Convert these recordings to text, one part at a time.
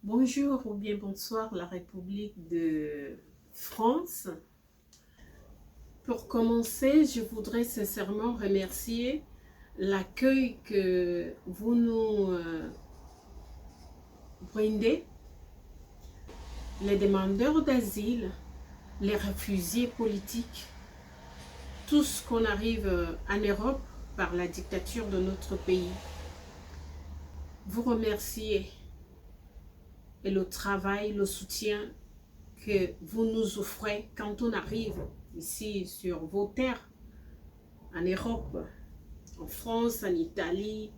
Bonjour ou bien bonsoir la République de France. Pour commencer, je voudrais sincèrement remercier l'accueil que vous nous brindez, les demandeurs d'asile, les réfugiés politiques, tous qu'on arrive en Europe par la dictature de notre pays. Vous remercier et le travail, le soutien que vous nous offrez quand on arrive ici sur vos terres, en Europe, en France, en Italie,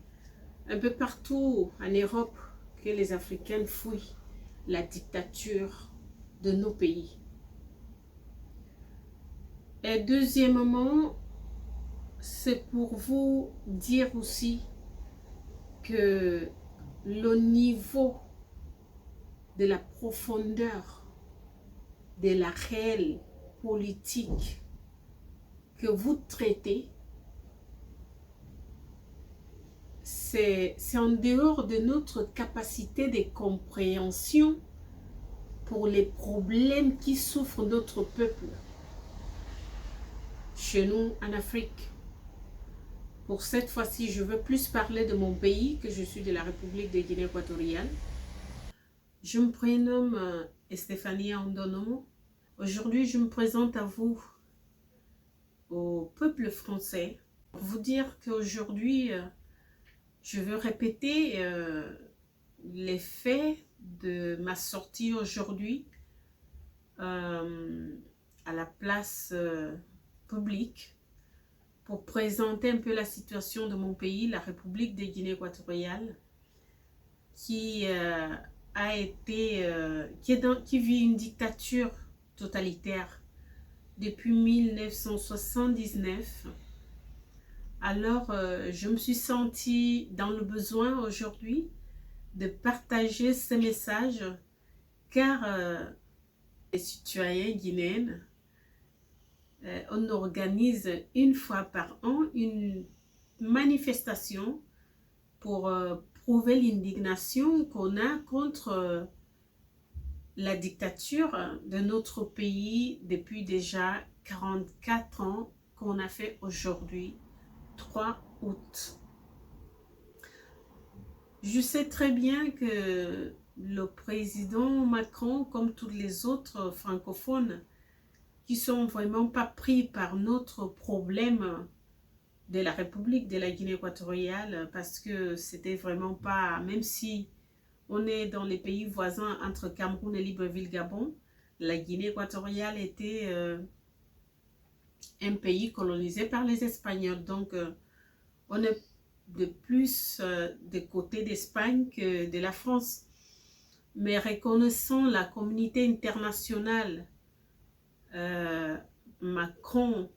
un peu partout en Europe que les Africains fuient la dictature de nos pays. Et deuxièmement, c'est pour vous dire aussi que le niveau de la profondeur de la réelle politique que vous traitez, c'est en dehors de notre capacité de compréhension pour les problèmes qui souffrent notre peuple chez nous en Afrique. Pour cette fois-ci, je veux plus parler de mon pays, que je suis de la République de Guinée équatoriale. Je me prénomme Estefania Ondono. Aujourd'hui, je me présente à vous, au peuple français, pour vous dire qu'aujourd'hui, je veux répéter les faits de ma sortie aujourd'hui à la place publique pour présenter un peu la situation de mon pays, la République de Guinée équatoriale, qui vit une dictature totalitaire depuis 1979. Alors, je me suis sentie dans le besoin aujourd'hui de partager ce message, car les citoyens guinéens, on organise une fois par an une manifestation pour prouver l'indignation qu'on a contre la dictature de notre pays depuis déjà 44 ans, qu'on a fait aujourd'hui 3 août. Je sais très bien que le président Macron, comme tous les autres francophones, qui sont vraiment pas pris par notre problème de la République de la Guinée équatoriale, parce que c'était vraiment pas, même si on est dans les pays voisins entre Cameroun et Libreville-Gabon, la Guinée équatoriale était un pays colonisé par les Espagnols. Donc, on est de plus des côtés d'Espagne que de la France. Mais reconnaissant la communauté internationale, Macron,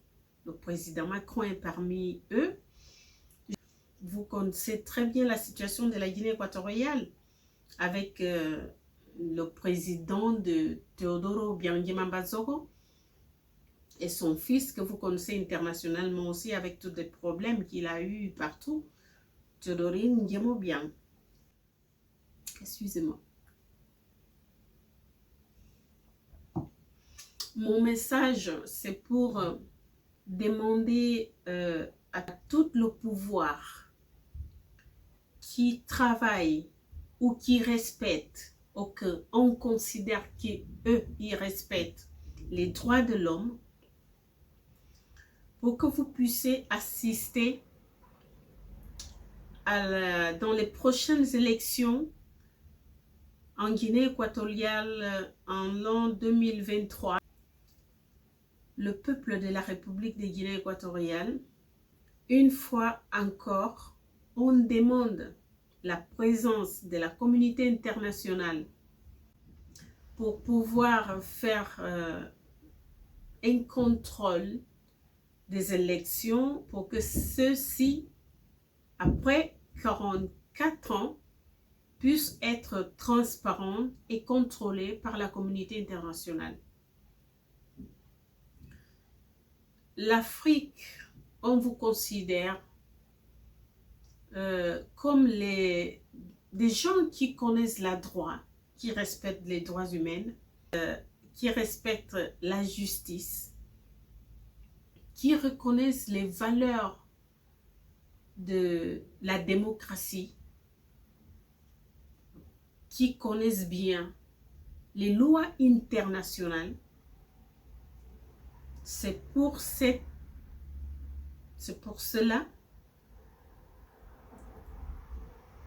le président Macron est parmi eux. Vous connaissez très bien la situation de la Guinée équatoriale avec le président de Teodoro Obiang Mazoro et son fils, que vous connaissez internationalement aussi avec tous les problèmes qu'il a eu partout, Théodorine Nguema. Excusez-moi. Mon message, c'est pour demander à tout le pouvoir qui travaille ou qui respecte, ou qu'on considère qu'eux, ils respectent les droits de l'homme, pour que vous puissiez assister dans les prochaines élections en Guinée équatoriale en l'an 2023. Le peuple de la République de Guinée équatoriale, une fois encore, on demande la présence de la communauté internationale pour pouvoir faire un contrôle des élections, pour que ceux-ci, après 44 ans, puissent être transparents et contrôlés par la communauté internationale. L'Afrique, on vous considère comme des gens qui connaissent le droit, qui respectent les droits humains, qui respectent la justice, qui reconnaissent les valeurs de la démocratie, qui connaissent bien les lois internationales. C'est pour cela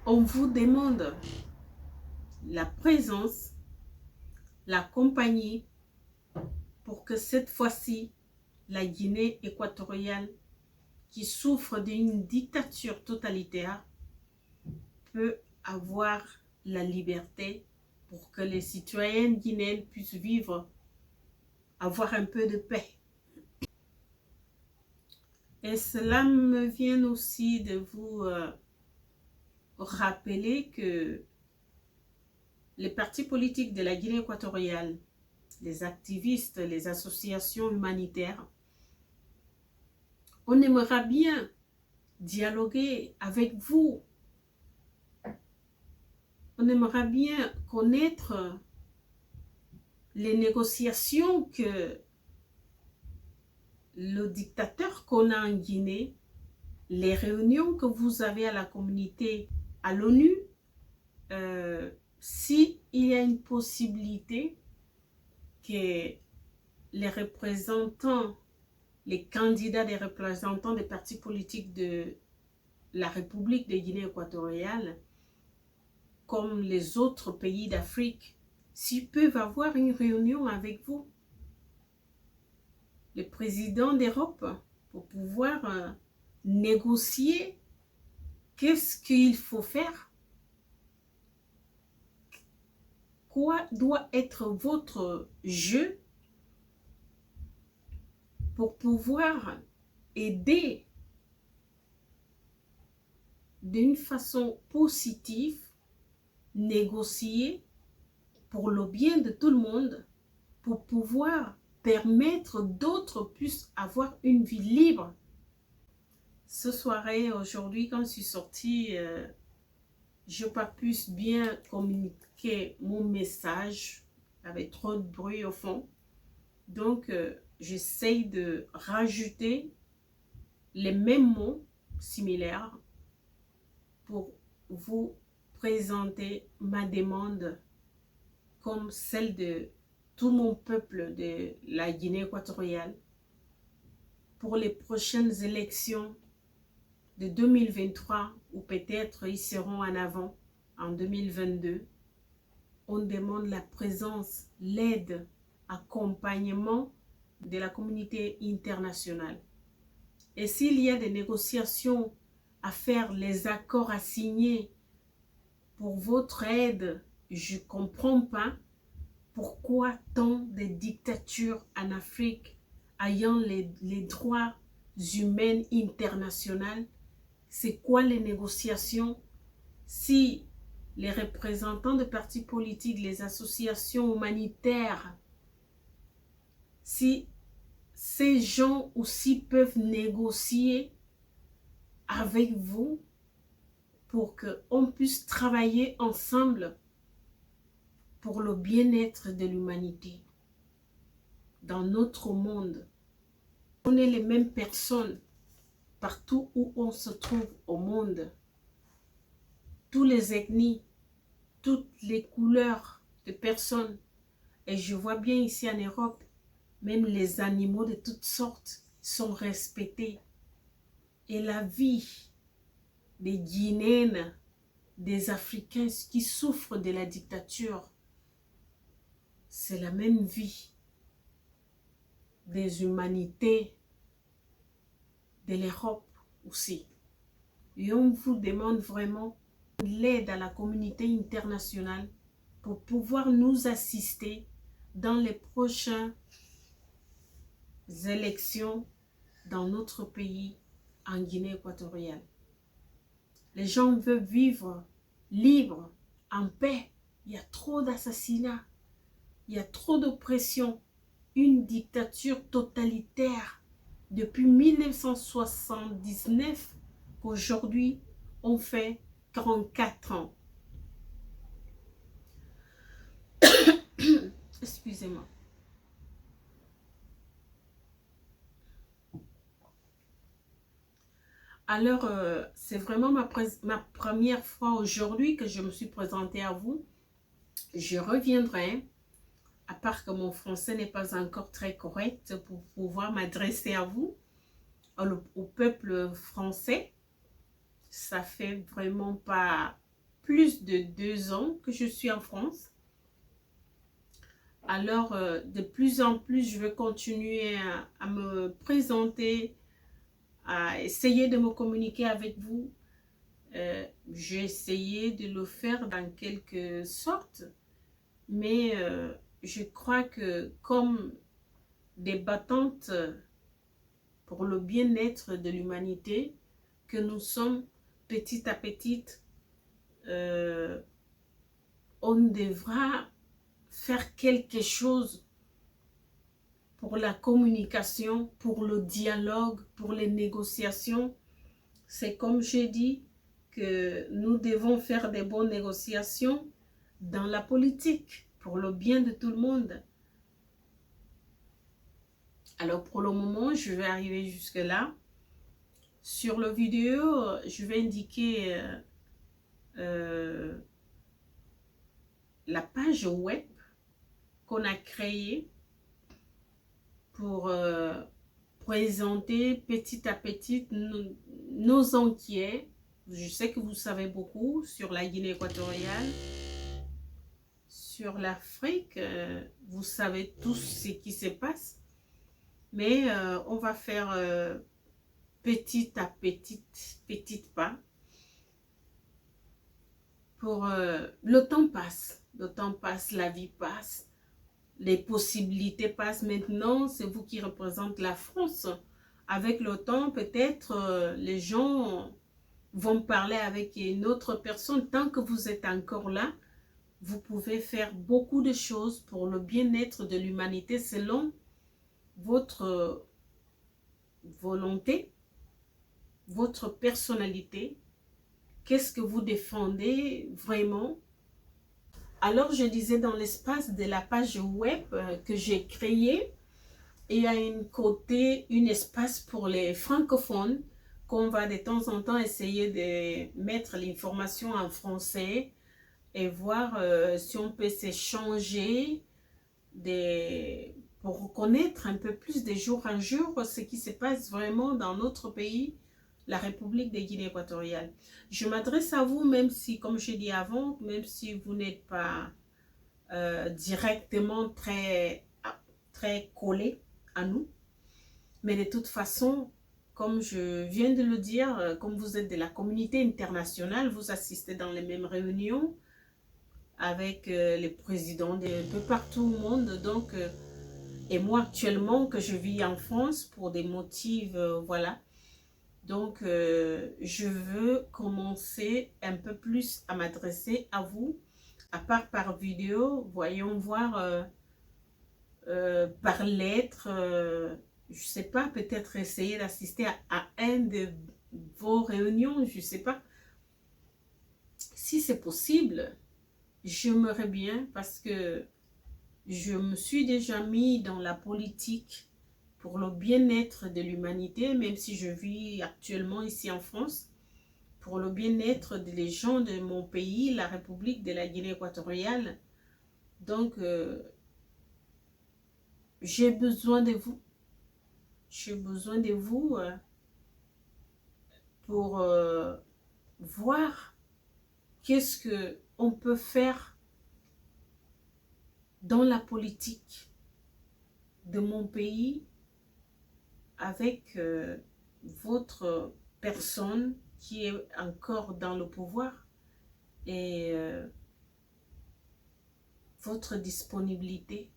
on vous demande la présence, la compagnie, pour que cette fois-ci, la Guinée équatoriale, qui souffre d'une dictature totalitaire, peut avoir la liberté pour que les citoyens guinéens puissent vivre, avoir un peu de paix. Et cela me vient aussi de vous rappeler que les partis politiques de la Guinée équatoriale, les activistes, les associations humanitaires, on aimerait bien dialoguer avec vous. On aimerait bien connaître les négociations que le dictateur qu'on a en Guinée, les réunions que vous avez à la communauté, à l'ONU, s'il y a une possibilité que les représentants, les candidats des représentants des partis politiques de la République de Guinée équatoriale, comme les autres pays d'Afrique, s'ils peuvent avoir une réunion avec vous, le président d'Europe, pour pouvoir négocier qu'est-ce qu'il faut faire, quoi doit être votre jeu pour pouvoir aider d'une façon positive, négocier pour le bien de tout le monde, pour pouvoir permettre d'autres puissent avoir une vie libre. Ce soirée, aujourd'hui, quand je suis sortie, je n'ai pas pu bien communiquer mon message, avec trop de bruit au fond. Donc, j'essaye de rajouter les mêmes mots similaires pour vous présenter ma demande comme celle de tout mon peuple de la Guinée équatoriale pour les prochaines élections de 2023 ou peut-être ils seront en avant en 2022. On demande la présence, l'aide, accompagnement de la communauté internationale. Et s'il y a des négociations à faire, les accords à signer pour votre aide, je ne comprends pas pourquoi tant de dictatures en Afrique ayant les droits humains internationaux. C'est quoi les négociations si les représentants de partis politiques, les associations humanitaires, si ces gens aussi peuvent négocier avec vous pour qu'on puisse travailler ensemble pour le bien-être de l'humanité dans notre monde. On est les mêmes personnes partout où on se trouve au monde. Toutes les ethnies, toutes les couleurs de personnes. Et je vois bien ici en Europe, même les animaux de toutes sortes sont respectés. Et la vie des Guinéens, des Africains qui souffrent de la dictature, c'est la même vie des humanités de l'Europe aussi. Et on vous demande vraiment l'aide à la communauté internationale pour pouvoir nous assister dans les prochaines élections dans notre pays en Guinée équatoriale. Les gens veulent vivre libres, en paix. Il y a trop d'assassinats, il y a trop d'oppression, une dictature totalitaire depuis 1979 qu'aujourd'hui on fait 44 ans. excusez-moi. Alors, c'est vraiment ma première fois aujourd'hui que je me suis présentée à vous. Je reviendrai, à part que mon français n'est pas encore très correct pour pouvoir m'adresser à vous, au peuple français. Ça fait vraiment pas plus de 2 ans que je suis en France. Alors, de plus en plus, je vais continuer à me présenter, à essayer de me communiquer avec vous. J'ai essayé de le faire dans quelque sorte, mais je crois que comme des battantes pour le bien-être de l'humanité, que nous sommes petit à petit, on devra faire quelque chose pour la communication, pour le dialogue, pour les négociations. C'est comme j'ai dit que nous devons faire des bonnes négociations dans la politique pour le bien de tout le monde. Alors pour le moment, je vais arriver jusque là. Sur la vidéo, je vais indiquer la page web qu'on a créée pour présenter petit à petit nos enquêtes. Je sais que vous savez beaucoup sur la Guinée équatoriale, sur l'Afrique, vous savez tout ce qui se passe, mais on va faire petit à petit pas. Pour le temps passe, la vie passe. Les possibilités passent maintenant, c'est vous qui représentez la France. Avec le temps, peut-être, les gens vont parler avec une autre personne. Tant que vous êtes encore là, vous pouvez faire beaucoup de choses pour le bien-être de l'humanité selon votre volonté, votre personnalité. Qu'est-ce que vous défendez vraiment? Alors, je disais dans l'espace de la page web que j'ai créée, il y a un espace pour les francophones qu'on va de temps en temps essayer de mettre l'information en français et voir si on peut s'échanger pour connaître un peu plus de jour en jour ce qui se passe vraiment dans notre pays, la République de Guinée équatoriale. Je m'adresse à vous, même si, comme je dit avant, même si vous n'êtes pas directement très collé à nous. Mais de toute façon, comme je viens de le dire, comme vous êtes de la communauté internationale, vous assistez dans les mêmes réunions avec les présidents de peu partout au monde. Donc, et moi actuellement que je vis en France pour des motifs, voilà. Donc, je veux commencer un peu plus à m'adresser à vous, à part par vidéo, voyons voir par lettre, je sais pas, peut-être essayer d'assister à un de vos réunions, je sais pas. Si c'est possible, j'aimerais bien parce que je me suis déjà mis dans la politique pour le bien-être de l'humanité, même si je vis actuellement ici en France, pour le bien-être des gens de mon pays, la République de la Guinée équatoriale. Donc, j'ai besoin de vous. J'ai besoin de vous pour voir qu'est-ce qu'on peut faire dans la politique de mon pays avec votre personne qui est encore dans le pouvoir et votre disponibilité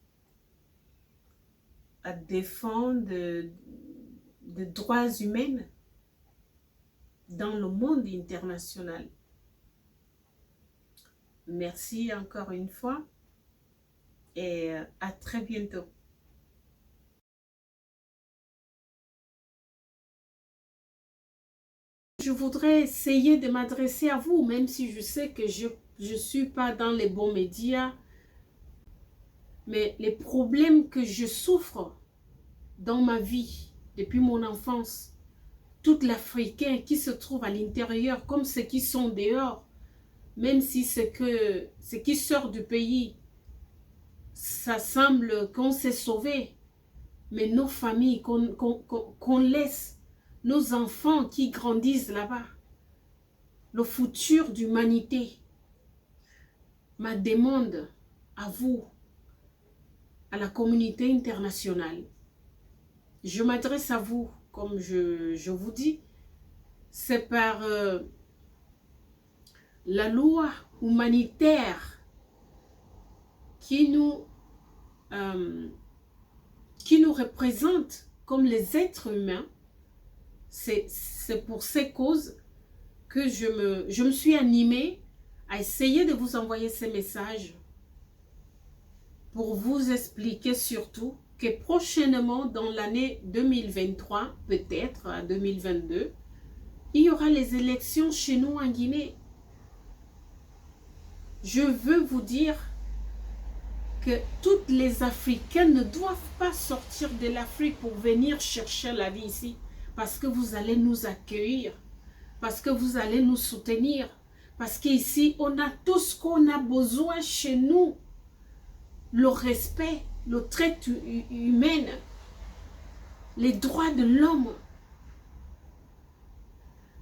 à défendre des droits humains dans le monde international. Merci encore une fois et à très bientôt. Je voudrais essayer de m'adresser à vous, même si je sais que je ne suis pas dans les bons médias. Mais les problèmes que je souffre dans ma vie, depuis mon enfance, tout l'Africain qui se trouve à l'intérieur, comme ceux qui sont dehors, même si c'est que ce qui sort du pays, ça semble qu'on s'est sauvé, mais nos familles, qu'on laisse, nos enfants qui grandissent là-bas, le futur d'humanité, ma demande à vous, à la communauté internationale, je m'adresse à vous, comme je vous dis, c'est par la loi humanitaire qui nous représente comme les êtres humains. C'est pour ces causes que je me suis animée à essayer de vous envoyer ces messages pour vous expliquer surtout que prochainement, dans l'année 2023, peut-être 2022, il y aura les élections chez nous en Guinée. Je veux vous dire que toutes les Africains ne doivent pas sortir de l'Afrique pour venir chercher la vie ici, parce que vous allez nous accueillir, parce que vous allez nous soutenir, parce qu'ici, on a tout ce qu'on a besoin chez nous. Le respect, le trait humain, les droits de l'homme.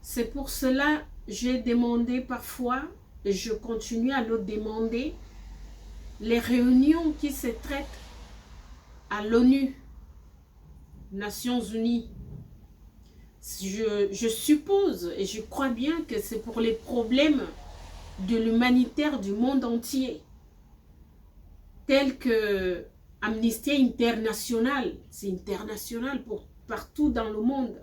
C'est pour cela que j'ai demandé parfois, et je continue à le demander, les réunions qui se traitent à l'ONU, Nations Unies. Je suppose et je crois bien que c'est pour les problèmes de l'humanitaire du monde entier, tels que Amnesty International, c'est international pour partout dans le monde.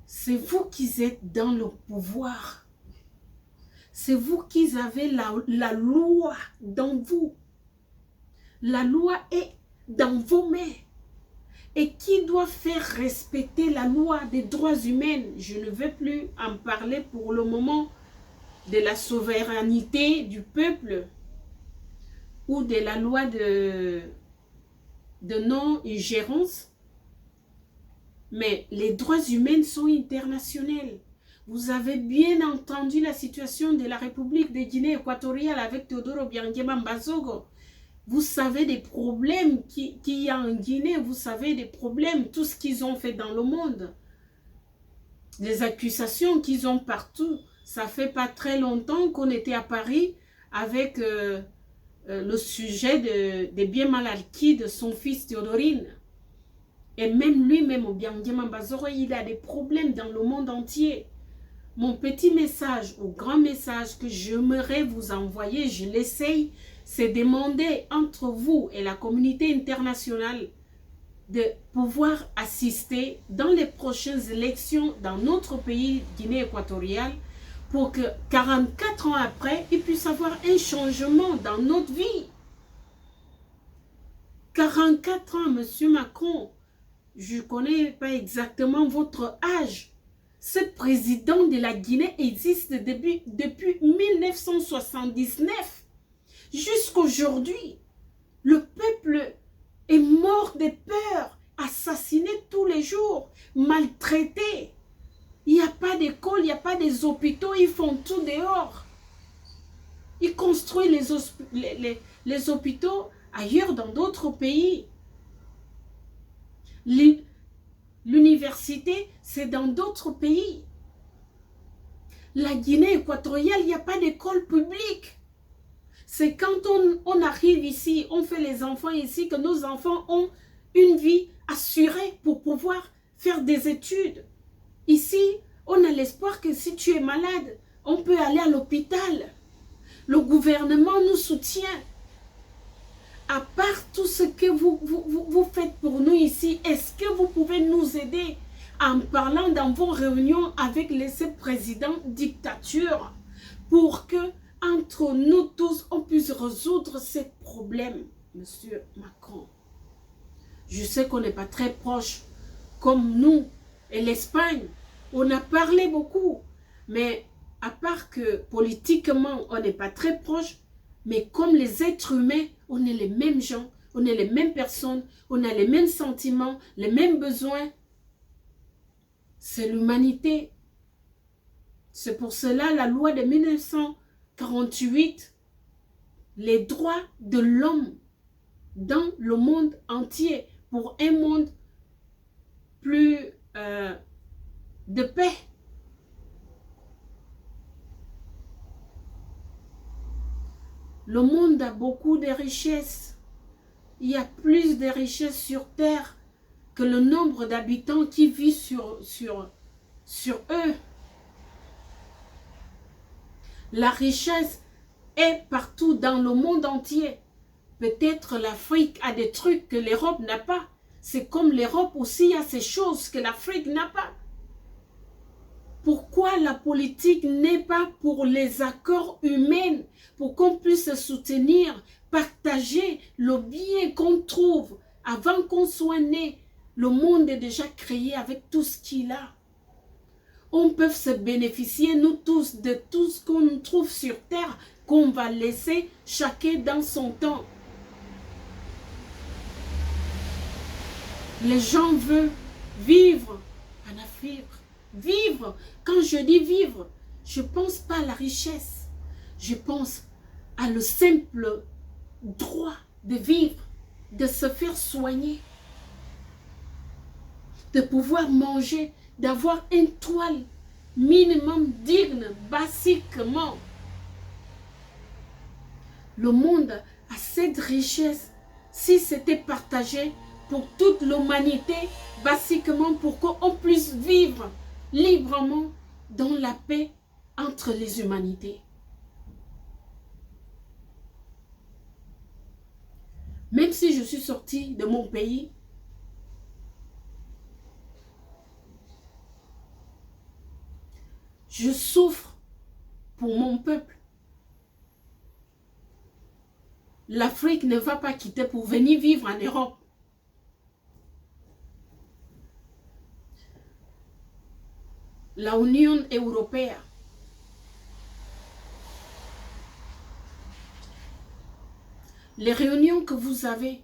C'est vous qui êtes dans le pouvoir. C'est vous qui avez la loi dans vous. La loi est dans vos mains. Et qui doit faire respecter la loi des droits humains? Je ne veux plus en parler pour le moment de la souveraineté du peuple ou de la loi de non-ingérence. Mais les droits humains sont internationaux. Vous avez bien entendu la situation de la République de Guinée équatoriale avec Teodoro Obiang Mbasogo. Vous savez des problèmes qu'il y a en Guinée, vous savez des problèmes, tout ce qu'ils ont fait dans le monde. Les accusations qu'ils ont partout. Ça fait pas très longtemps qu'on était à Paris avec le sujet des biens mal acquis de son fils Théodorine. Et même lui-même, Obiang Mbasogo, il a des problèmes dans le monde entier. Mon petit message, ou grand message que j'aimerais vous envoyer, je l'essaye, c'est demander entre vous et la communauté internationale de pouvoir assister dans les prochaines élections dans notre pays, Guinée équatoriale, pour que 44 ans après, il puisse y avoir un changement dans notre vie. 44 ans, Monsieur Macron, je ne connais pas exactement votre âge. Ce président de la Guinée existe depuis 1979. Jusqu'à aujourd'hui, le peuple est mort de peur, assassiné tous les jours, maltraité. Il n'y a pas d'école, il n'y a pas des hôpitaux, ils font tout dehors. Ils construisent les hôpitaux ailleurs dans d'autres pays. L'université, c'est dans d'autres pays. La Guinée équatoriale, il n'y a pas d'école publique. C'est quand on arrive ici, on fait les enfants ici, que nos enfants ont une vie assurée pour pouvoir faire des études. Ici, on a l'espoir que si tu es malade, on peut aller à l'hôpital. Le gouvernement nous soutient. À part tout ce que vous faites pour nous ici, est-ce que vous pouvez nous aider en parlant dans vos réunions avec ces présidents dictatures pour que entre nous tous, on puisse résoudre ces problèmes, Monsieur Macron? Je sais qu'on n'est pas très proche, comme nous et l'Espagne. On a parlé beaucoup, mais à part que politiquement, on n'est pas très proche, mais comme les êtres humains, on est les mêmes gens, on est les mêmes personnes, on a les mêmes sentiments, les mêmes besoins. C'est l'humanité. C'est pour cela la loi de 1948, les droits de l'homme dans le monde entier, pour un monde plus de paix. Le monde a beaucoup de richesses. Il y a plus de richesses sur Terre que le nombre d'habitants qui vivent sur eux. La richesse est partout dans le monde entier. Peut-être l'Afrique a des trucs que l'Europe n'a pas. C'est comme l'Europe aussi a ces choses que l'Afrique n'a pas. Pourquoi la politique n'est pas pour les accords humains, pour qu'on puisse se soutenir, partager le bien qu'on trouve avant qu'on soit né? Le monde est déjà créé avec tout ce qu'il a. On peut se bénéficier, nous tous, de tout ce qu'on trouve sur terre, qu'on va laisser chacun dans son temps. Les gens veulent vivre en Afrique. Vivre. Quand je dis vivre, je ne pense pas à la richesse. Je pense à le simple droit de vivre, de se faire soigner, de pouvoir manger, d'avoir un toile minimum digne, basiquement. Le monde a cette richesse. Si c'était partagé pour toute l'humanité, basiquement pour qu'on puisse vivre librement dans la paix entre les humanités. Même si je suis sortie de mon pays, je souffre pour mon peuple. L'Afrique ne va pas quitter pour venir vivre en Europe. La Union européenne, les réunions que vous avez,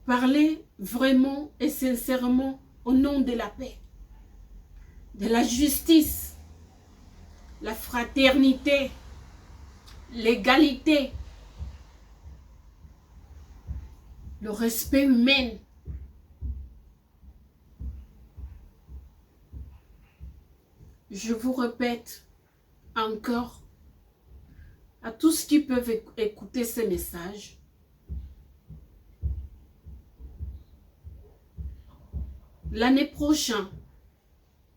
parlez vraiment et sincèrement au nom de la paix, de la justice, la fraternité, l'égalité, le respect humain. Je vous répète encore à tous qui peuvent écouter ce message, l'année prochaine,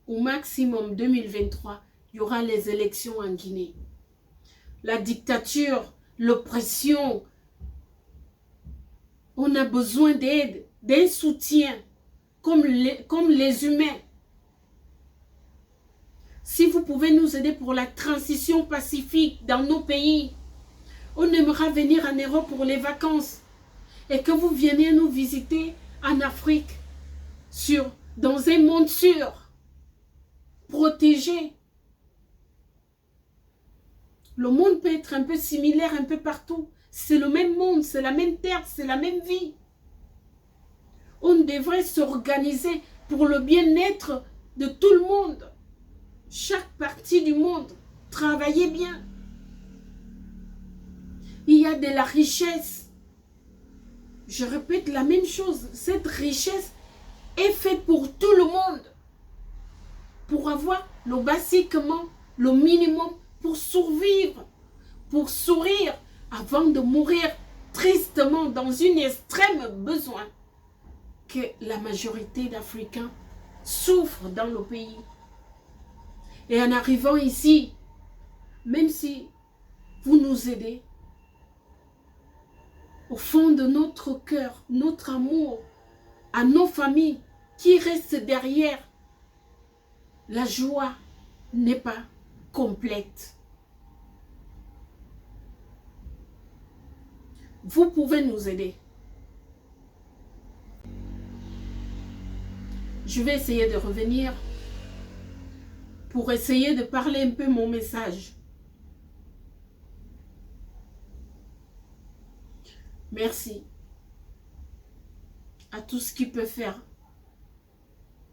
au maximum 2023, il y aura les élections en Guinée. La dictature, l'oppression, on a besoin d'aide, d'un soutien, comme les humains. Si vous pouvez nous aider pour la transition pacifique dans nos pays, on aimera venir en Europe pour les vacances et que vous veniez nous visiter en Afrique, dans un monde sûr, protégé. Le monde peut être un peu similaire un peu partout. C'est le même monde, c'est la même terre, c'est la même vie. On devrait s'organiser pour le bien-être de tout le monde. Chaque partie du monde, travaillez bien. Il y a de la richesse. Je répète la même chose. Cette richesse est faite pour tout le monde. Pour avoir le basiquement, le minimum pour survivre, pour sourire avant de mourir tristement dans une extrême besoin que la majorité d'Africains souffrent dans le pays. Et en arrivant ici, même si vous nous aidez, au fond de notre cœur, notre amour à nos familles qui restent derrière, la joie n'est pas complète. Vous pouvez nous aider. Je vais essayer de revenir pour essayer de parler un peu mon message. Merci à tout ce qui peut faire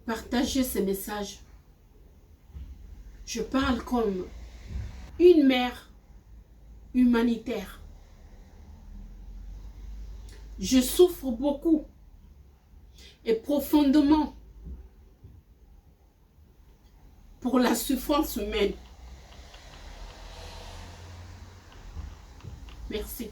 partager ces messages. Je parle comme une mère humanitaire. Je souffre beaucoup et profondément pour la souffrance humaine. Merci.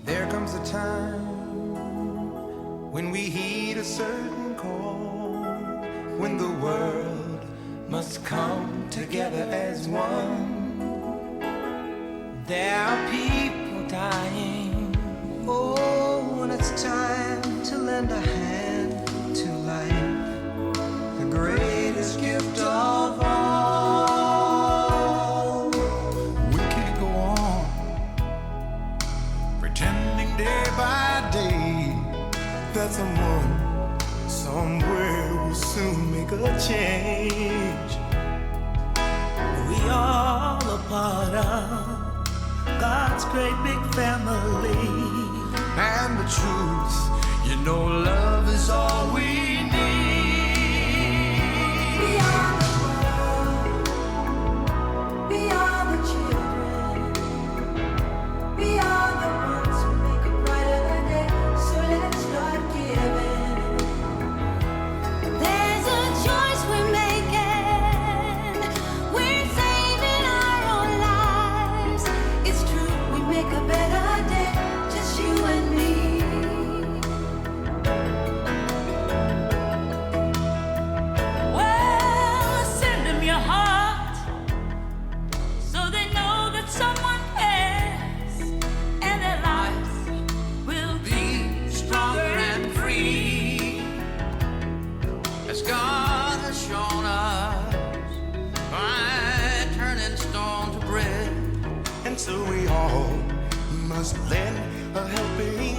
There comes a time when we heed a certain call, when the world must come together as one. There are people dying. Oh, and it's time to lend a hand to life, the greatest gift of all. We can't go on pretending day by day that someone somewhere will soon make a change. We all a part of God's great big family. And the truth, you know, love is all we need. We are the world, we are the children, we are the ones who make a brighter day. So let's start giving. There's a choice we're making. We're saving our own lives. It's true, we make a better day, just you and me. Well, send them your heart so they know that someone cares, and their lives will be stronger and free, as God has shown us by turning stone to bread. And so we all must lend a helping